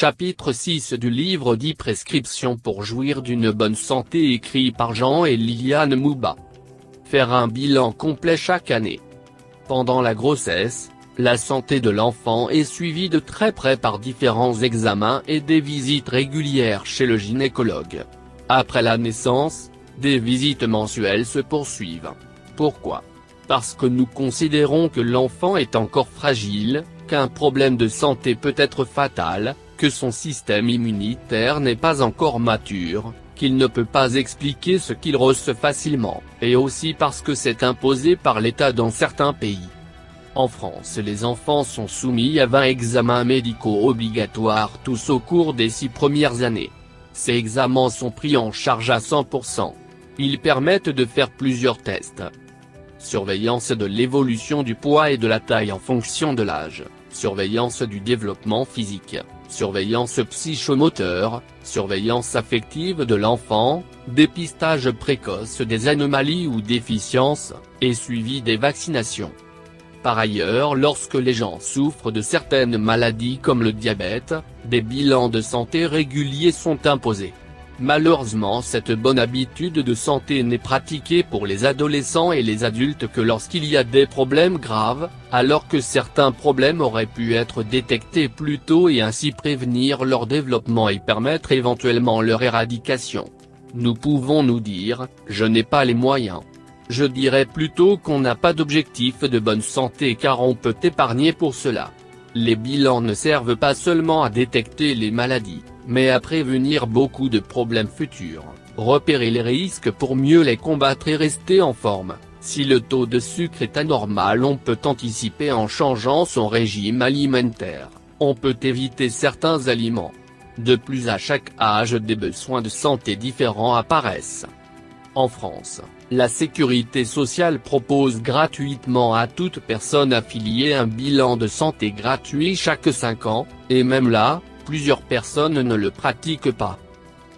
Chapitre 6 du livre dit Prescriptions pour jouir d'une bonne santé écrit par Jean et Liliane Mouba. Faire un bilan complet chaque année. Pendant la grossesse, la santé de l'enfant est suivie de très près par différents examens et des visites régulières chez le gynécologue. Après la naissance, des visites mensuelles se poursuivent. Pourquoi ? Parce que nous considérons que l'enfant est encore fragile, qu'un problème de santé peut être fatal, que son système immunitaire n'est pas encore mature, qu'il ne peut pas expliquer ce qu'il ressent facilement, et aussi parce que c'est imposé par l'État dans certains pays. En France, les enfants sont soumis à 20 examens médicaux obligatoires tous au cours des 6 premières années. Ces examens sont pris en charge à 100%. Ils permettent de faire plusieurs tests. Surveillance de l'évolution du poids et de la taille en fonction de l'âge, surveillance du développement physique, surveillance psychomoteur, surveillance affective de l'enfant, dépistage précoce des anomalies ou déficiences, et suivi des vaccinations. Par ailleurs, lorsque les gens souffrent de certaines maladies comme le diabète, des bilans de santé réguliers sont imposés. Malheureusement, cette bonne habitude de santé n'est pratiquée pour les adolescents et les adultes que lorsqu'il y a des problèmes graves, alors que certains problèmes auraient pu être détectés plus tôt et ainsi prévenir leur développement et permettre éventuellement leur éradication. Nous pouvons nous dire, je n'ai pas les moyens. Je dirais plutôt qu'on n'a pas d'objectif de bonne santé car on peut épargner pour cela. Les bilans ne servent pas seulement à détecter les maladies, mais à prévenir beaucoup de problèmes futurs, repérer les risques pour mieux les combattre et rester en forme. Si le taux de sucre est anormal, on peut anticiper en changeant son régime alimentaire, on peut éviter certains aliments. De plus, à chaque âge, des besoins de santé différents apparaissent. En France, la sécurité sociale propose gratuitement à toute personne affiliée un bilan de santé gratuit chaque 5 ans, et même là, plusieurs personnes ne le pratiquent pas.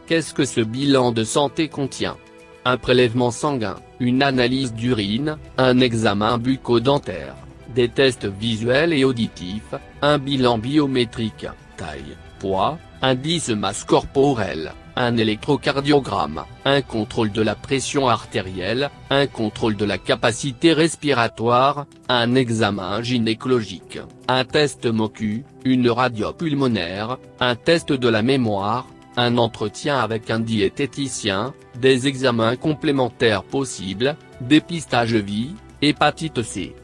Qu'est-ce que ce bilan de santé contient ? Un prélèvement sanguin, une analyse d'urine, un examen bucco-dentaire, des tests visuels et auditifs, un bilan biométrique, taille, poids, indice masse corporelle, un électrocardiogramme, un contrôle de la pression artérielle, un contrôle de la capacité respiratoire, un examen gynécologique, un test MOCU, une radio pulmonaire, un test de la mémoire, un entretien avec un diététicien, des examens complémentaires possibles, dépistage vie, hépatite C.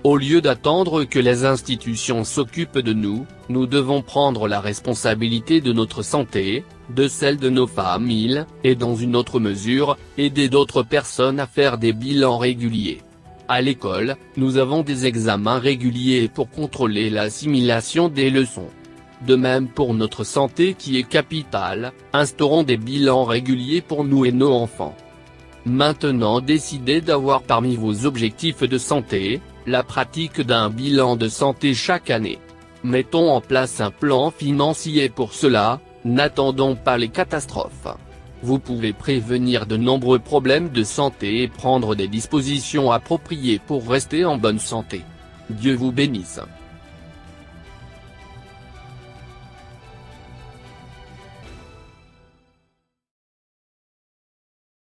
Au lieu d'attendre que les institutions s'occupent de nous, nous devons prendre la responsabilité de notre santé, de celle de nos familles, et dans une autre mesure, aider d'autres personnes à faire des bilans réguliers. À l'école, nous avons des examens réguliers pour contrôler l'assimilation des leçons. De même pour notre santé qui est capitale, instaurons des bilans réguliers pour nous et nos enfants. Maintenant, décidez d'avoir parmi vos objectifs de santé, la pratique d'un bilan de santé chaque année. Mettons en place un plan financier pour cela, n'attendons pas les catastrophes. Vous pouvez prévenir de nombreux problèmes de santé et prendre des dispositions appropriées pour rester en bonne santé. Dieu vous bénisse.